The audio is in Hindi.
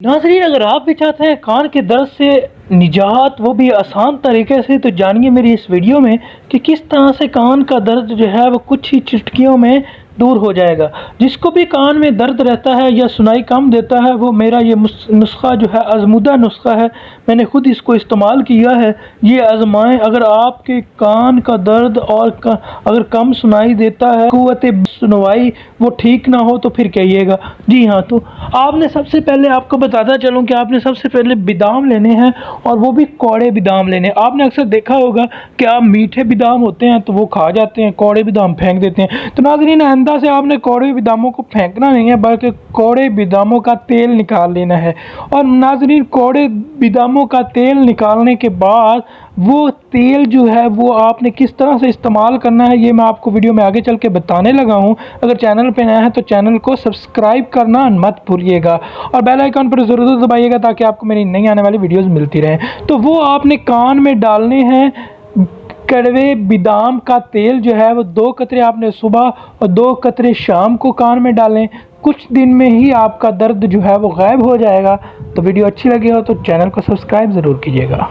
नाज़रीन, अगर आप भी चाहते हैं कान के दर्द से निजात, वो भी आसान तरीके से, तो जानिए मेरी इस वीडियो में कि किस तरह से कान का दर्द जो है वो कुछ ही चुटकियों में दूर हो जाएगा। जिसको भी कान में दर्द रहता है या सुनाई कम देता है, वो मेरा ये नुस्खा जो है आजमूदा नुस्खा है। मैंने खुद इसको इस्तेमाल किया है, ये आजमाएं। अगर आपके कान का दर्द और अगर कम सुनाई देता है, क़ुव्वत सुनवाई वो ठीक ना हो, तो फिर कहिएगा। जी हाँ, तो आपने सबसे पहले, आपको बताता चलूँ कि आपने सबसे पहले बादाम लेने हैं, और वो भी कौड़े बादाम लेने। आपने अक्सर देखा होगा कि आप मीठे बादाम होते हैं तो वो खा जाते हैं, कौड़े बादाम फेंक देते हैं। तो नाज़रीन, आइंदा से आपने कौड़े बादामों को फेंकना नहीं है, बल्कि कौड़े बादामों का तेल निकाल लेना है। और नाज़रीन, कौड़े बादामों का तेल निकालने के बाद वो तेल जो है वो आपने किस तरह से इस्तेमाल करना है, ये मैं आपको वीडियो में आगे चल के बताने लगा हूँ। अगर चैनल पे नया है तो चैनल को सब्सक्राइब करना मत भूलिएगा, और बेल आइकन पर ज़रूर दबाइएगा ताकि आपको मेरी नई आने वाली वीडियोस मिलती रहें। तो वो आपने कान में डालने हैं कड़वे बादाम का तेल जो है वो 2 कतरे आपने सुबह और 2 कतरे शाम को कान में डालें। कुछ दिन में ही आपका दर्द जो है वो गायब हो जाएगा। तो वीडियो अच्छी लगी हो तो चैनल को सब्सक्राइब ज़रूर कीजिएगा।